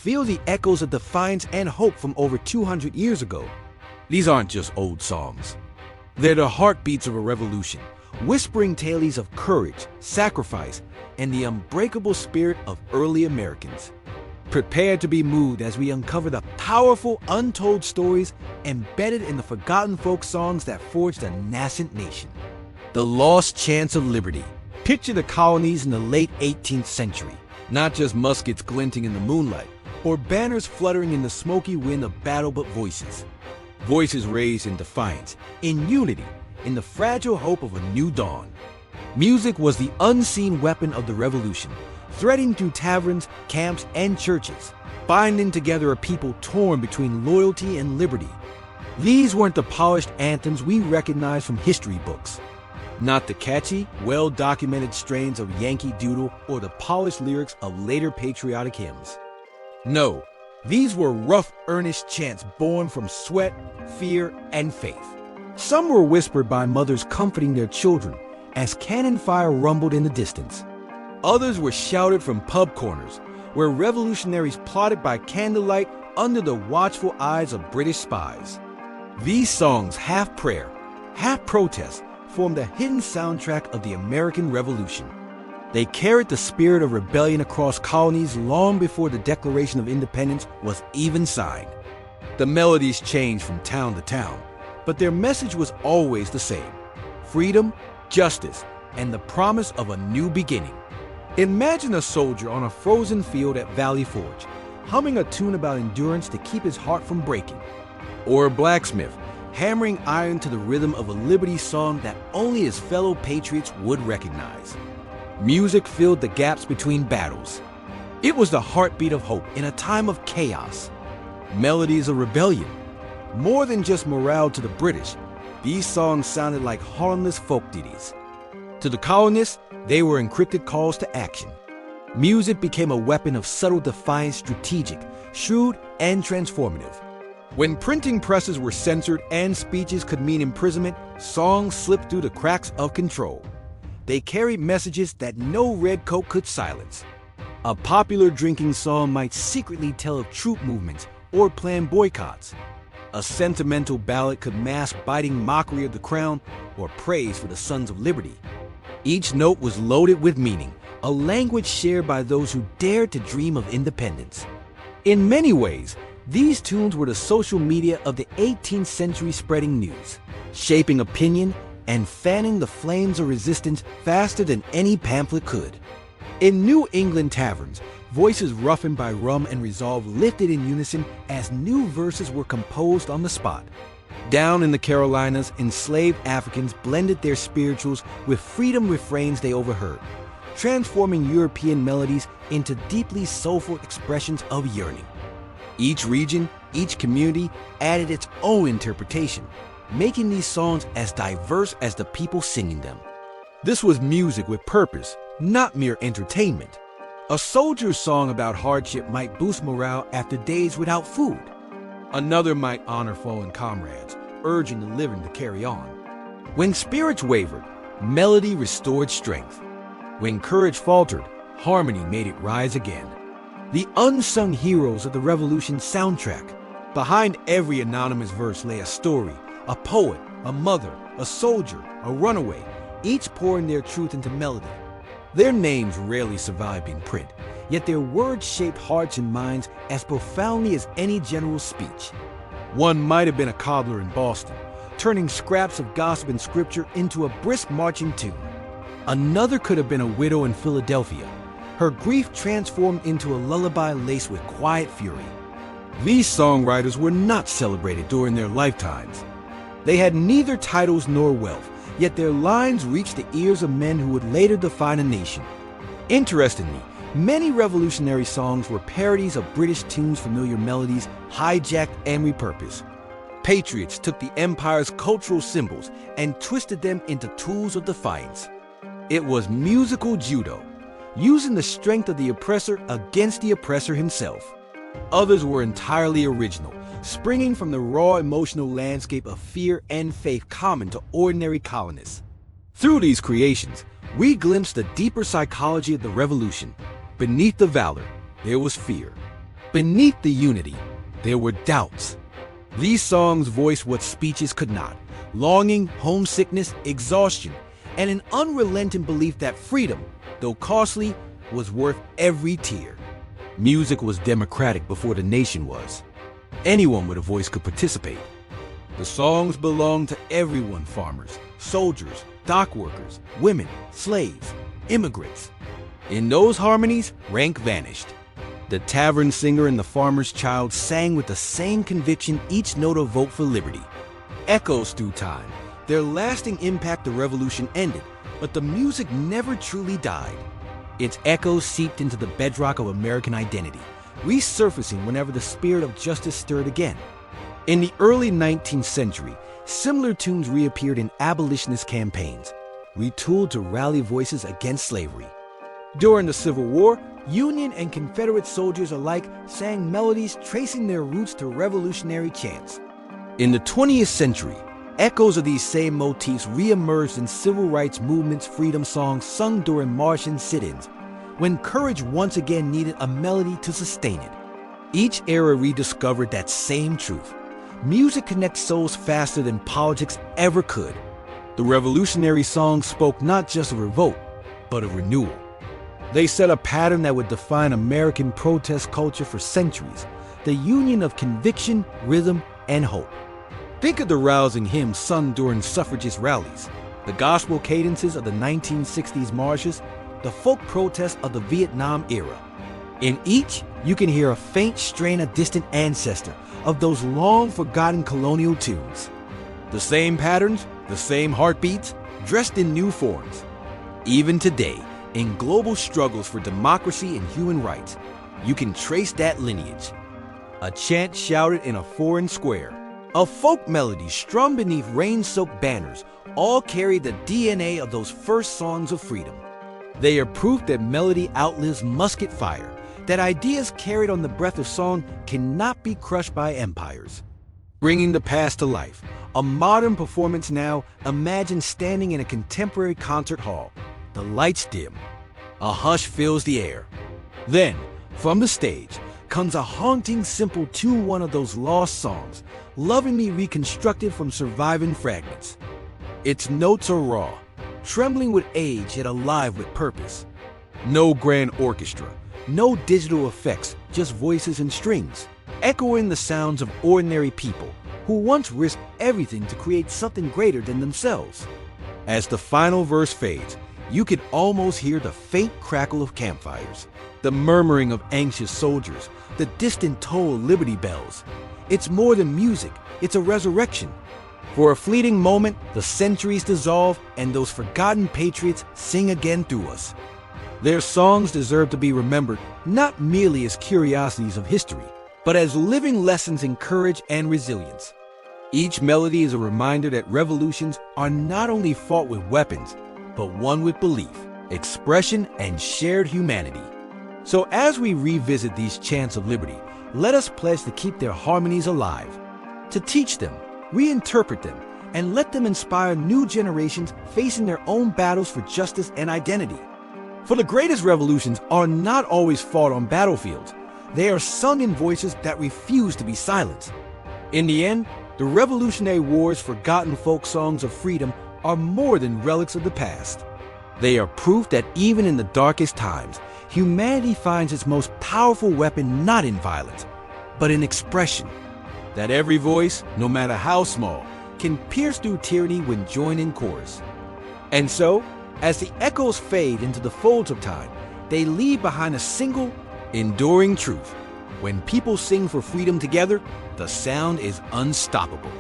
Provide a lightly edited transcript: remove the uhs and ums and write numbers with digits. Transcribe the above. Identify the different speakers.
Speaker 1: Feel the echoes of defiance and hope from over 200 years ago. These aren't just old songs. They're the heartbeats of a revolution, whispering tales of courage, sacrifice, and the unbreakable spirit of early Americans. Prepare to be moved as we uncover the powerful, untold stories embedded in the forgotten folk songs that forged a nascent nation. The lost chance of liberty. Picture the colonies in the late 18th century, not just muskets glinting in the moonlight, or banners fluttering in the smoky wind of battle, but voices. Voices raised in defiance, in unity, in the fragile hope of a new dawn. Music was the unseen weapon of the revolution, threading through taverns, camps, and churches, binding together a people torn between loyalty and liberty. These weren't the polished anthems we recognize from history books. Not the catchy, well-documented strains of Yankee Doodle or the polished lyrics of later patriotic hymns. No, these were rough, earnest chants born from sweat, fear, and faith. Some were whispered by mothers comforting their children as cannon fire rumbled in the distance. Others were shouted from pub corners, where revolutionaries plotted by candlelight under the watchful eyes of British spies. These songs, half prayer, half protest, formed the hidden soundtrack of the American Revolution. They carried the spirit of rebellion across colonies long before the Declaration of Independence was even signed. The melodies changed from town to town, but their message was always the same: freedom, justice, and the promise of a new beginning. Imagine a soldier on a frozen field at Valley Forge, humming a tune about endurance to keep his heart from breaking. Or a blacksmith, hammering iron to the rhythm of a liberty song that only his fellow patriots would recognize. Music filled the gaps between battles. It was the heartbeat of hope in a time of chaos. Melodies of rebellion. More than just morale to the British, these songs sounded like harmless folk ditties. To the colonists, they were encrypted calls to action. Music became a weapon of subtle defiance, strategic, shrewd, and transformative. When printing presses were censored and speeches could mean imprisonment, songs slipped through the cracks of control. They carried messages that no redcoat could silence. A popular drinking song might secretly tell of troop movements or plan boycotts. A sentimental ballad could mask biting mockery of the crown or praise for the Sons of Liberty. Each note was loaded with meaning, a language shared by those who dared to dream of independence. In many ways, these tunes were the social media of the 18th century, spreading news, shaping opinion, and fanning the flames of resistance faster than any pamphlet could. In New England taverns, voices roughened by rum and resolve lifted in unison as new verses were composed on the spot. Down in the Carolinas, enslaved Africans blended their spirituals with freedom refrains they overheard, transforming European melodies into deeply soulful expressions of yearning. Each region, each community added its own interpretation, making these songs as diverse as the people singing them. This was music with purpose, not mere entertainment. A soldier's song about hardship might boost morale after days without food. Another might honor fallen comrades, urging the living to carry on. When spirits wavered, melody restored strength. When courage faltered, harmony made it rise again. The unsung heroes of the revolution soundtrack. Behind every anonymous verse lay a story, a poet, a mother, a soldier, a runaway, each pouring their truth into melody. Their names rarely survived in print, yet their words shaped hearts and minds as profoundly as any general's speech. One might have been a cobbler in Boston, turning scraps of gossip and scripture into a brisk marching tune. Another could have been a widow in Philadelphia, her grief transformed into a lullaby laced with quiet fury. These songwriters were not celebrated during their lifetimes. They had neither titles nor wealth, yet their lines reached the ears of men who would later define a nation. Interestingly, many revolutionary songs were parodies of British tunes' familiar melodies, hijacked and repurposed. Patriots took the empire's cultural symbols and twisted them into tools of defiance. It was musical judo, using the strength of the oppressor against the oppressor himself. Others were entirely original, springing from the raw emotional landscape of fear and faith common to ordinary colonists. Through these creations, we glimpsed the deeper psychology of the revolution. Beneath the valor, there was fear. Beneath the unity, there were doubts. These songs voiced what speeches could not: longing, homesickness, exhaustion, and an unrelenting belief that freedom, though costly, was worth every tear. Music was democratic before the nation was. Anyone with a voice could participate. The songs belonged to everyone: farmers, soldiers, dock workers, women, slaves, immigrants. In those harmonies, rank vanished. The tavern singer and the farmer's child sang with the same conviction, each note a vote for liberty. Echoes through time, their lasting impact. The revolution ended, but the music never truly died. Its echoes seeped into the bedrock of American identity, resurfacing whenever the spirit of justice stirred again. In the early 19th century, similar tunes reappeared in abolitionist campaigns, retooled to rally voices against slavery. During the Civil War, Union and Confederate soldiers alike sang melodies tracing their roots to revolutionary chants. In the 20th century, echoes of these same motifs re-emerged in civil rights movements, freedom songs sung during march and sit-ins, when courage once again needed a melody to sustain it. Each era rediscovered that same truth: music connects souls faster than politics ever could. The revolutionary songs spoke not just of revolt, but of renewal. They set a pattern that would define American protest culture for centuries: the union of conviction, rhythm, and hope. Think of the rousing hymns sung during suffragist rallies, the gospel cadences of the 1960s marches, the folk protests of the Vietnam era. In each, you can hear a faint strain of distant ancestor of those long-forgotten colonial tunes. The same patterns, the same heartbeats, dressed in new forms. Even today, in global struggles for democracy and human rights, you can trace that lineage. A chant shouted in a foreign square, a folk melody strummed beneath rain-soaked banners, all carry the DNA of those first songs of freedom. They are proof that melody outlives musket fire, that ideas carried on the breath of song cannot be crushed by empires. Bringing the past to life, a modern performance now. Imagine standing in a contemporary concert hall. The lights dim. A hush fills the air. Then, from the stage, comes a haunting, simple tune, one of those lost songs, lovingly reconstructed from surviving fragments. Its notes are raw, trembling with age yet alive with purpose. No grand orchestra, no digital effects, just voices and strings, echoing the sounds of ordinary people who once risked everything to create something greater than themselves. As the final verse fades, you can almost hear the faint crackle of campfires, the murmuring of anxious soldiers, the distant toll of liberty bells. It's more than music, it's a resurrection. For a fleeting moment, the centuries dissolve and those forgotten patriots sing again through us. Their songs deserve to be remembered not merely as curiosities of history, but as living lessons in courage and resilience. Each melody is a reminder that revolutions are not only fought with weapons, but won with belief, expression, and shared humanity. So as we revisit these chants of liberty, let us pledge to keep their harmonies alive, to teach them, reinterpret them, and let them inspire new generations facing their own battles for justice and identity. For the greatest revolutions are not always fought on battlefields. They are sung in voices that refuse to be silenced. In the end, the Revolutionary War's forgotten folk songs of freedom are more than relics of the past. They are proof that even in the darkest times, humanity finds its most powerful weapon not in violence, but in expression. That every voice, no matter how small, can pierce through tyranny when joined in chorus. And so, as the echoes fade into the folds of time, they leave behind a single, enduring truth. When people sing for freedom together, the sound is unstoppable.